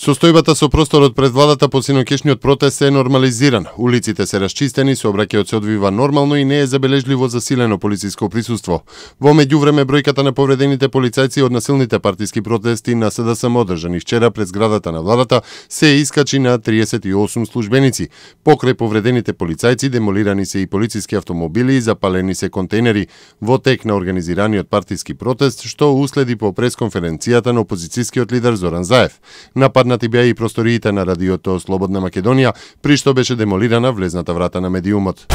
Состојбата со просторот пред владата по синоќешниот протест е нормализиран. Улиците се расчистени, сообраќајот се одвива нормално и не е забележливо засилено полициско присуство. Во меѓувреме бројката на повредените полицајци од насилните партиски протести на СДСМ одржани вчера пред зградата на владата се искачи на 38 службеници. Покрај повредените полицајци демолирани се и полициски автомобили и запалени се контейнери во тек на организираниот партиски протест, што уследи по пресконференцијата на опозицијскиот лидер Зоран Заев. Нападнати беа и просториите на радиото Слободна Македонија, при што беше демолирана влезната врата на медиумот.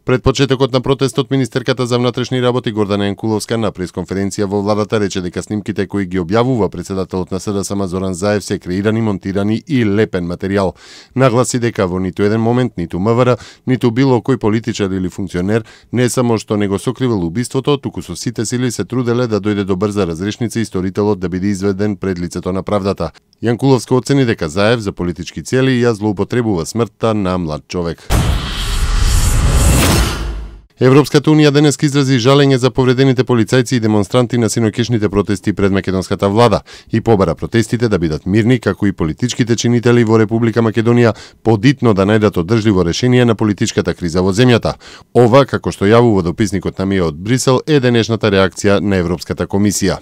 Пред почетокот на протестот, министерката за внатрешни работи Гордана Јанкуловска на пресконференција во владата рече дека снимките кои ги објавува председателот на СДСМ Зоран Заев се креирани, монтирани и лепен материјал. Нагласи дека во ниту еден момент, ниту МВР, ниту било кој политичар или функционер не само што не го сокривал убиството, туку со сите сили се труделе да дојде до брза разрешница и сторителот да биде изведен пред лицето на правдата. Јанкуловска оцени дека Заев за политички цели ја злоупотребува смртта на млад човек. Европската унија денеска изрази жалење за повредените полицајци и демонстранти на синоќешните протести пред македонската влада и побара протестите да бидат мирни, како и политичките чинители во Република Македонија подитно да најдат одржливо решение на политичката криза во земјата. Ова, како што јавува дописникот на МИА од Брисел, е денешната реакција на Европската комисија.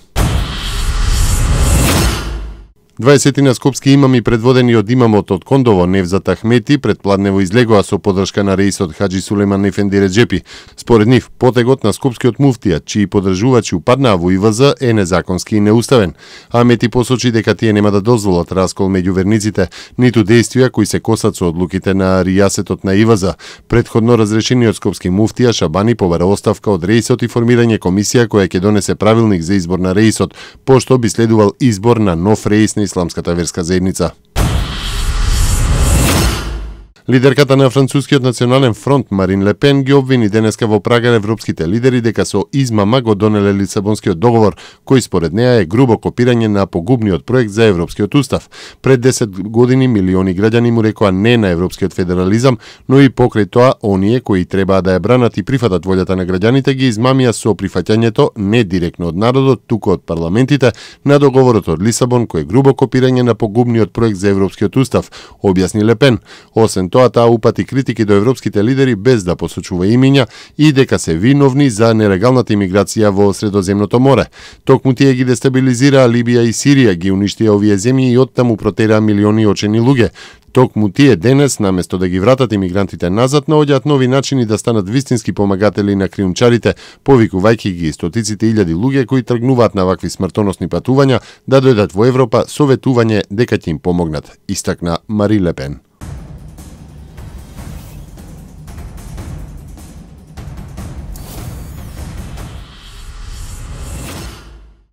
20 скопски имами предводени од имамот од Кондово Невзат Ахмети предпладнево излегоа со подршка на реисот Хаџи Сулеман Ефенди Реџепи. Според нив, потегот на скопскиот муфтија, чии подржувачи упаднаа во ИВЗ, е незаконски и неуставен. Ахмети посочи дека тие нема да дозволат раскол меѓу верниците, ниту действија кои се косат со одлуките на ријасетот на ИВЗ. Предходно разрешениот скопски муфтија Шабани побара оставка од реисот и формирање комисија која ќе донесе правилник за избор на реисот, пошто би следувал избор на нов реис на Исламската верска заедница. Лидерката на францускиот национален фронт Марин Ле Пен ги обвини денеска во Прага европските лидери дека со измама го донеле Лисабонскиот договор, кој според неа е грубо копирање на погубниот проект за Европскиот устав. Пред 10 години милиони граѓани му рекоа не на европскиот федерализам, но и покрај тоа оние кои требаа да ја бранат и прифатат волјата на граѓаните ги измамија со прифаќањето не директно од народот, туку од парламентите на договорот од Лисабон, кој е грубо копирање на погубниот проект за Европскиот устав, објасни Ле Пен. Освен тоа, таа упати критики до европските лидери без да посочува имиња и дека се виновни за нелегалната имиграција во Средоземното море. Токму тие ги дестабилизираа Либија и Сирија, ги уништија овие земји и оттаму протераа милиони очени луѓе. Токму тие денес, наместо да ги вратат имигрантите назад, наоѓаат нови начини да станат вистински помагатели на криумчарите, повикувајќи ги стотиците илјади луѓе кои тргнуваат на вакви смртоносни патувања да дојдат во Европа со ветување дека ќе им помогнат, истакна Марин Ле Пен.